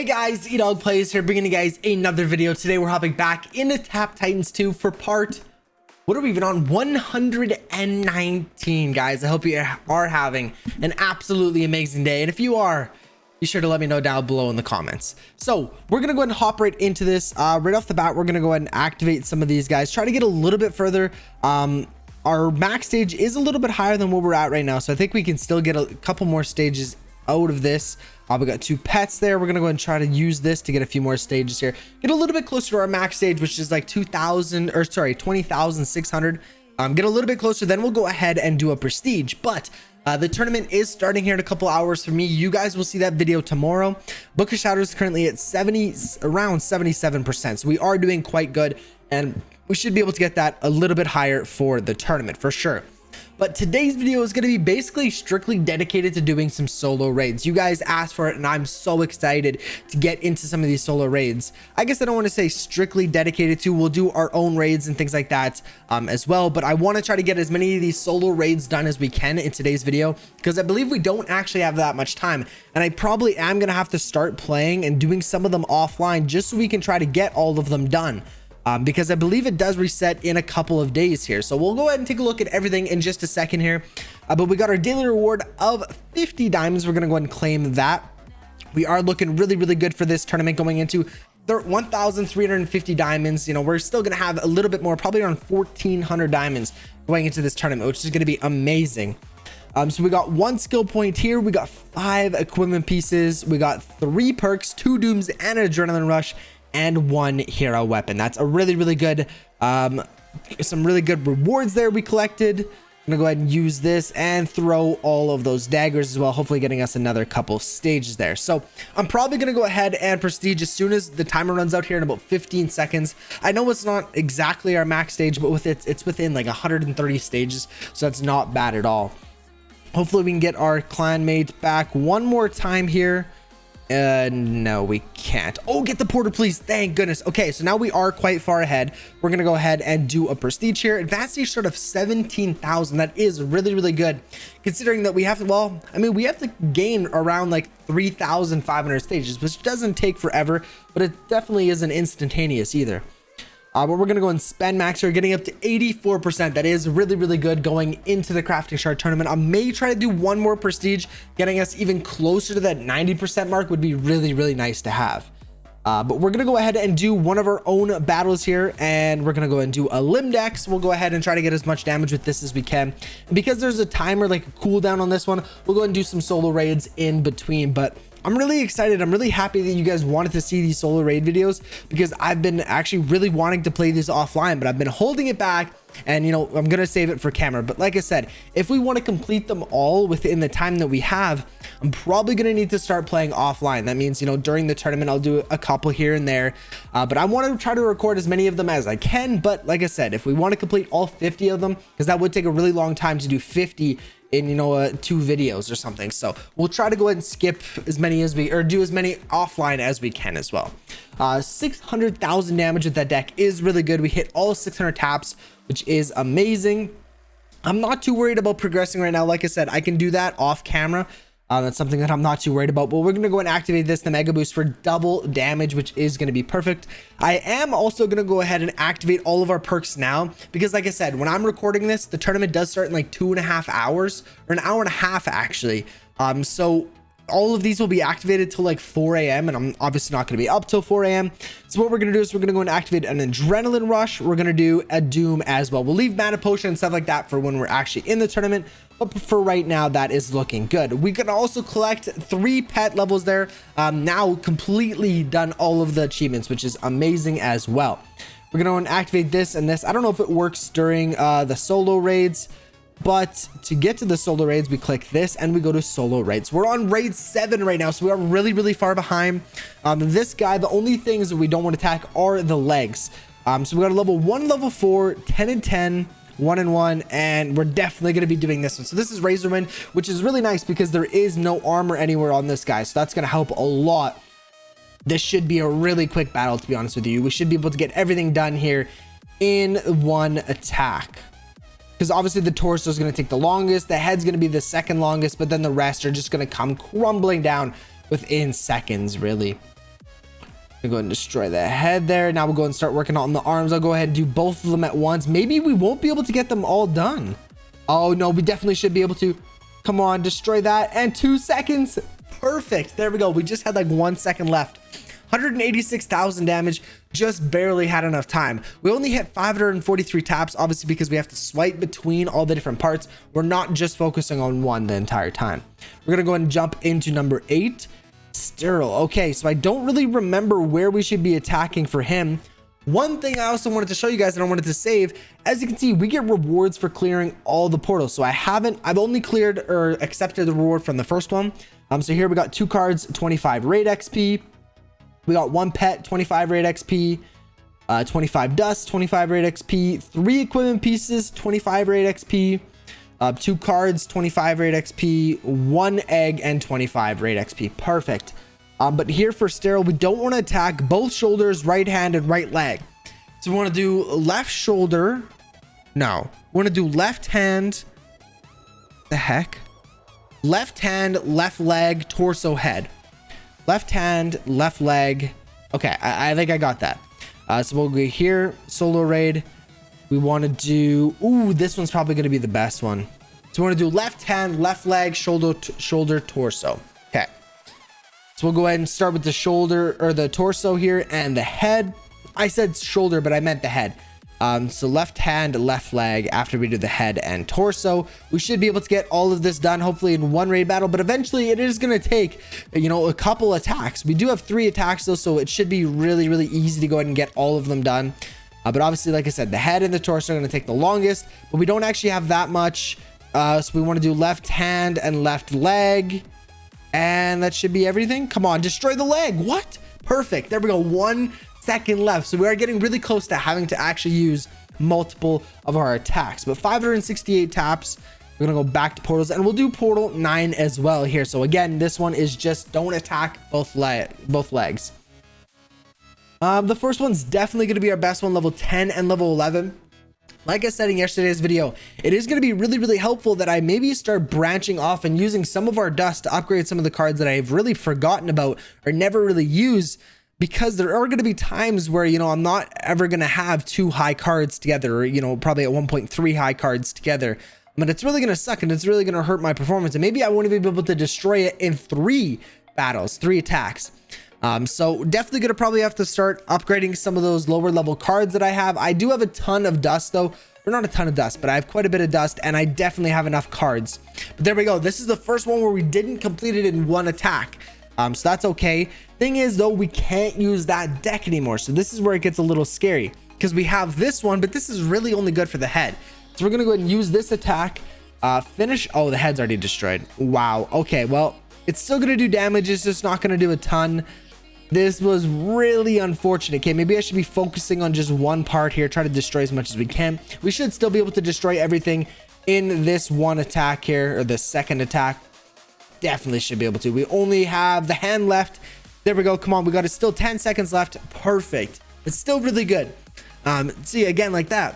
Hey guys, EdogPlays here, bringing you guys another video. Today we're hopping back into Tap Titans 2 for part, what are we even on? 119, guys. I hope you are having an absolutely amazing day. And if you are, be sure to let me know down below in the comments. So we're going to go ahead and hop right into this. Right off the bat, we're going to go ahead and activate some of these guys. Try to get a little bit further. Our max stage is a little bit higher than where we're at right now. So I think we can still get a couple more stages out of this. We got 2 pets there. We're gonna go ahead and try to use this to get a few more stages here, get a little bit closer to our max stage, which is like 20,600. Get a little bit closer, then we'll go ahead and do a prestige. But the tournament is starting here in a couple hours for me. You guys will see that video tomorrow. Book of Shadows is currently at around 77%, so we are doing quite good, and we should be able to get that a little bit higher for the tournament for sure. But today's video is going to be basically strictly dedicated to doing some solo raids. You guys asked for it, and I'm so excited to get into some of these solo raids. I guess I don't want to say strictly dedicated to. We'll do our own raids and things like that as well. But I want to try to get as many of these solo raids done as we can in today's video, because I believe we don't actually have that much time. And I probably am going to have to start playing and doing some of them offline just so we can try to get all of them done. Because I believe it does reset in a couple of days here. So we'll go ahead and take a look at everything in just a second here. But we got our daily reward of 50 diamonds. We're going to go ahead and claim that. We are looking really, really good for this tournament going into 1,350 diamonds. You know, we're still going to have a little bit more, probably around 1,400 diamonds going into this tournament, which is going to be amazing. So we got 1 skill point here. We got 5 equipment pieces. We got 3 perks, 2 dooms, and an adrenaline rush, and 1 hero weapon. That's a really, really good, some really good rewards there we collected. I'm gonna go ahead and use this and throw all of those daggers as well, hopefully getting us another couple stages there. So I'm probably gonna go ahead and prestige as soon as the timer runs out here in about 15 seconds. I know it's not exactly our max stage, but with it's within like 130 stages, so that's not bad at all. Hopefully we can get our clanmate back one more time here. No, we can't. Oh, get the porter, please. Thank goodness. Okay, so now we are quite far ahead. We're gonna go ahead and do a prestige here. Advanced stage start of 17,000. That is really, really good, considering that we have to, well, I mean, we have to gain around like 3,500 stages, which doesn't take forever, but it definitely isn't instantaneous either. But we're going to go and spend max here, getting up to 84%. That is really, really good going into the crafting shard tournament. I may try to do one more prestige, getting us even closer to that 90% mark would be really, really nice to have. But we're going to go ahead and do one of our own battles here, and we're going to go and do a limb dex. We'll go ahead and try to get as much damage with this as we can. And because there's a timer, like a cooldown on this one, we'll go ahead and do some solo raids in between. But I'm really excited. I'm really happy that you guys wanted to see these solo raid videos, because I've been actually really wanting to play these offline, but I've been holding it back, and you know, I'm gonna save it for camera. But like I said, if we want to complete them all within the time that we have, I'm probably gonna need to start playing offline. That means, you know, during the tournament I'll do a couple here and there, but I want to try to record as many of them as I can. But like I said, if we want to complete all 50 of them, because that would take a really long time to do 50 in, you know, 2 videos or something, so we'll try to go ahead and skip as many as do as many offline as we can as well. 600,000 damage with that deck is really good. We hit all 600 taps, which is amazing. I'm not too worried about progressing right now. Like I said, I can do that off camera. That's something that I'm not too worried about, but we're going to go and activate this, the mega boost, for double damage, which is going to be perfect. I am also going to go ahead and activate all of our perks now, because like I said, when I'm recording this, the tournament does start in like 2.5 hours, or an hour and a half actually. So all of these will be activated till like 4 a.m. and I'm obviously not going to be up till 4 a.m. So what we're going to do is we're going to go and activate an adrenaline rush. We're going to do a doom as well. We'll leave mana potion and stuff like that for when we're actually in the tournament, but for right now, that is looking good. We can also collect 3 pet levels there. Now completely done all of the achievements, which is amazing as well. We're going to activate this and this. I don't know if it works during the solo raids, but to get to the solo raids, we click this and we go to solo raids. We're on raid 7 right now, so we are really, really far behind. This guy, the only things that we don't want to attack are the legs. So we got a level 1, level 4, 10 and 10, 1 and 1, and we're definitely going to be doing this one. So this is Razorman, which is really nice because there is no armor anywhere on this guy, so that's going to help a lot. This should be a really quick battle, to be honest with you. We should be able to get everything done here in one attack, because obviously the torso is going to take the longest, the head's going to be the second longest, but then the rest are just going to come crumbling down within seconds, really. Go ahead and destroy the head there. Now we'll go and start working on the arms. I'll go ahead and do both of them at once. Maybe we won't be able to get them all done. Oh no, we definitely should be able to. Come on, destroy that. And 2 seconds. Perfect. There we go. We just had like 1 second left. 186,000 damage. Just barely had enough time. We only hit 543 taps, obviously because we have to swipe between all the different parts. We're not just focusing on one the entire time. We're gonna go ahead and jump into number 8, Sterile. Okay, so I don't really remember where we should be attacking for him. One thing I also wanted to show you guys that I wanted to save, as you can see, we get rewards for clearing all the portals. So I've only cleared or accepted the reward from the first one. So here we got 2 cards, 25 raid XP. We got 1 pet, 25 raid XP, 25 dust, 25 raid XP, 3 equipment pieces, 25 raid XP, 2 cards, 25 raid XP, 1 egg, and 25 raid XP. Perfect. But here for Sterile, we don't want to attack both shoulders, right hand, and right leg. So we want to do left shoulder. No, we want to do left hand. The heck? Left hand, left leg, torso, head. Left hand, left leg. Okay, I think I got that. So we'll go here, solo raid. We want to do, ooh, this one's probably going to be the best one. So we want to do left hand, left leg, shoulder, torso. Okay. So we'll go ahead and start with the shoulder or the torso here and the head. I said shoulder, but I meant the head. So left hand, left leg after we do the head and torso. We should be able to get all of this done, hopefully in one raid battle, but eventually it is going to take, you know, a couple attacks. We do have 3 attacks though, so it should be really, really easy to go ahead and get all of them done. But obviously, like I said, the head and the torso are going to take the longest, but we don't actually have that much. So we want to do left hand and left leg. And that should be everything. Come on, destroy the leg. What? Perfect. There we go. 1 second left. So we are getting really close to having to actually use multiple of our attacks. But 568 taps. We're going to go back to portals. And we'll do portal 9 as well here. So again, this one is just don't attack both legs. The first one's definitely going to be our best one, level 10 and level 11. Like I said in yesterday's video, it is going to be really, really helpful that I maybe start branching off and using some of our dust to upgrade some of the cards that I've really forgotten about or never really use, because there are going to be times where, you know, I'm not ever going to have 2 high cards together, or, you know, probably at 1.3 high cards together. But it's really going to suck and it's really going to hurt my performance. And maybe I won't even be able to destroy it in 3 battles, 3 attacks. So definitely gonna probably have to start upgrading some of those lower level cards that I have. I do have a ton of dust though, or not a ton of dust, but I have quite a bit of dust and I definitely have enough cards. But there we go. This is the first one where we didn't complete it in 1 attack. So that's okay. Thing is though, we can't use that deck anymore. So this is where it gets a little scary because we have this one, but this is really only good for the head. So we're gonna go ahead and use this attack, finish. Oh, the head's already destroyed. Wow. Okay, well, it's still gonna do damage. It's just not gonna do a ton. This was really unfortunate. Okay, maybe I should be focusing on just one part here, try to destroy as much as we can. We should still be able to destroy everything in this 1 attack here, or the second attack. Definitely should be able to. We only have the hand left. There we go. Come on, we got it. Still 10 seconds left. Perfect. It's still really good. See, again, like that.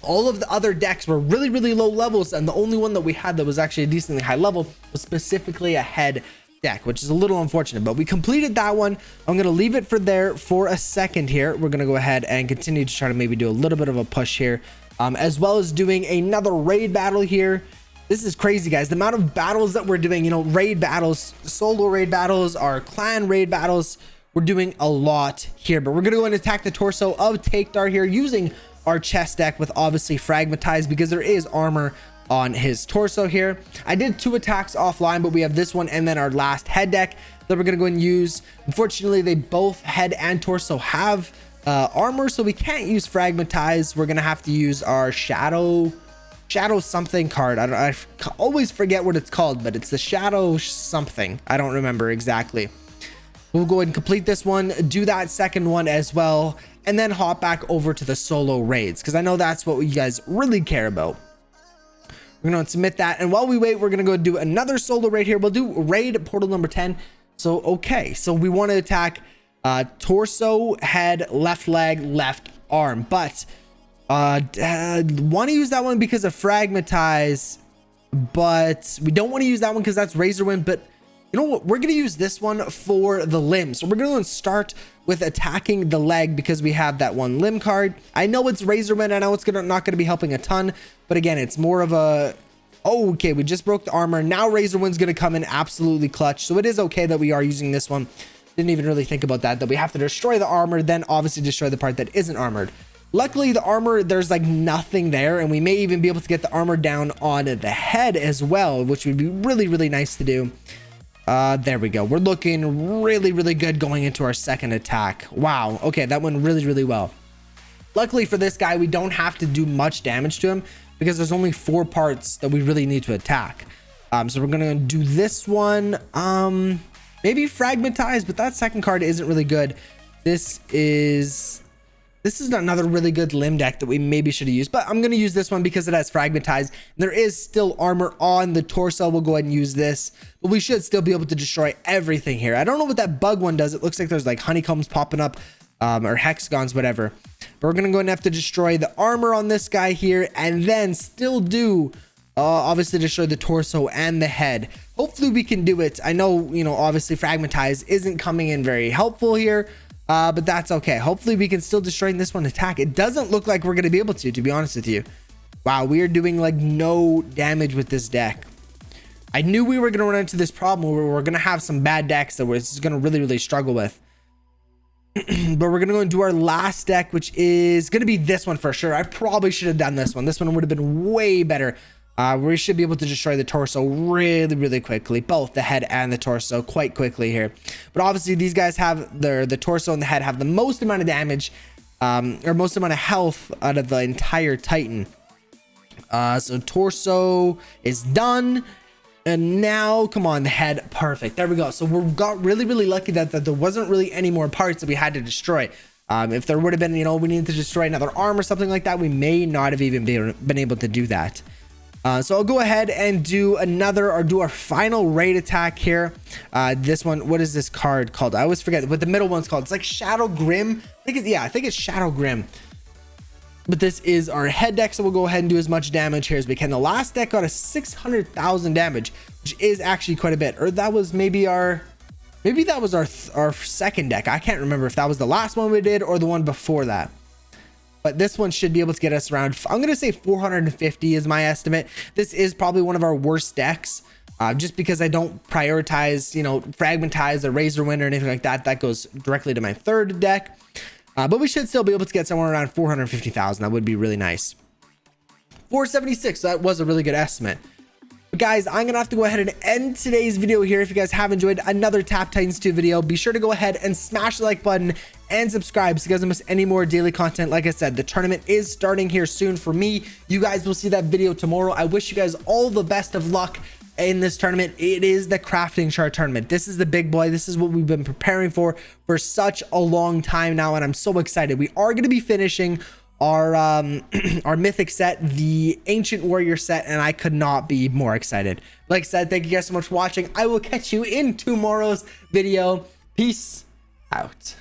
All of the other decks were really, really low levels, and the only one that we had that was actually a decently high level was specifically a head deck, which is a little unfortunate, but we completed that one. I'm going to leave it for there for a second here. We're going to go ahead and continue to try to maybe do a little bit of a push here, as well as doing another raid battle here. This is crazy, guys. The amount of battles that we're doing, you know, raid battles, solo raid battles, our clan raid battles, we're doing a lot here. But we're going to go and attack the torso of Takedar here using our chest deck with obviously Fragmatize, because there is armor on his torso here. I did 2 attacks offline, but we have this one and then our last head deck that we're gonna go and use. Unfortunately, they both head and torso have armor, so we can't use Fragmatize. We're gonna have to use our shadow something card. I always forget what it's called, but it's the shadow something. I don't remember exactly. We'll go ahead and complete this one, do that second one as well, and then hop back over to the solo raids, because I know that's what you guys really care about. We're going to submit that. And while we wait, we're going to go do another solo raid here. We'll do raid portal number 10. So, okay. So we want to attack torso, head, left leg, left arm. But want to use that one because of Fragmatize. But we don't want to use that one because that's Razor Wind. But You know what? We're going to use this one for the limb. So we're going to start with attacking the leg because we have that one limb card. I know it's Razor Wind. I know it's not going to be helping a ton, but again, it's more of a, oh, okay, we just broke the armor. Now Razor Wind's going to come in absolutely clutch. So it is okay that we are using this one. Didn't even really think about that we have to destroy the armor, then obviously destroy the part that isn't armored. Luckily, the armor, there's like nothing there, and we may even be able to get the armor down on the head as well, which would be really, really nice to do. There we go. We're looking really, really good going into our second attack. Wow. Okay, that went really, really well. Luckily for this guy, we don't have to do much damage to him because there's only 4 parts that we really need to attack. So we're gonna do this one. Maybe Fragmentize, but that second card isn't really good. This is another really good limb deck that we maybe should have used, but I'm going to use this one because it has Fragmentize. There is still armor on the torso. We'll go ahead and use this, but we should still be able to destroy everything here. I don't know what that bug one does. It looks like there's like honeycombs popping up, or hexagons, whatever. But we're going to go ahead and have to destroy the armor on this guy here, and then still do obviously destroy the torso and the head. Hopefully we can do it. I know, you know, obviously Fragmentize isn't coming in very helpful here. But that's okay. Hopefully we can still destroy this one attack. It doesn't look like we're going to be able to be honest with you. Wow, we are doing like no damage with this deck. I knew we were going to run into this problem where we're going to have some bad decks that we're going to really, really struggle with. But we're going to go and do our last deck, which is going to be this one for sure. I probably should have done this one. This one would have been way better. We should be able to destroy the torso really, really quickly, both the head and the torso quite quickly here. But obviously these guys have the torso and the head have the most amount of damage, or most amount of health out of the entire Titan. So torso is done. And now, come on, the head, perfect. There we go. So we got really, really lucky that there wasn't really any more parts that we had to destroy. If there would have been, you know, we needed to destroy another arm or something like that, we may not have even been able to do that. So I'll go ahead and do our final raid attack here. This one, what is this card called? I always forget what the middle one's called. It's like Shadow Grim. I think it's Shadow Grim. But this is our head deck, so we'll go ahead and do as much damage here as we can. The last deck got a 600,000 damage, which is actually quite a bit. Or that was maybe our second deck. I can't remember if that was the last one we did or the one before that. But this one should be able to get us around, I'm going to say 450 is my estimate. This is probably one of our worst decks, just because I don't prioritize, you know, Fragmentize or Razor Wind or anything like that. That goes directly to my third deck. But we should still be able to get somewhere around 450,000. That would be really nice. 476, so that was a really good estimate. But guys, I'm gonna have to go ahead and end today's video here. If you guys have enjoyed another Tap Titans 2 video, be sure to go ahead and smash the like button and subscribe so you guys don't miss any more daily content. Like I said, the tournament is starting here soon for me. You guys will see that video tomorrow. I wish you guys all the best of luck in this tournament. It is the crafting chart tournament. This is the big boy. This is what we've been preparing for such a long time now, and I'm so excited. We are going to be finishing our our mythic set, the Ancient Warrior set, and I could not be more excited. Like I said, thank you guys so much for watching. I will catch you in tomorrow's video. Peace out.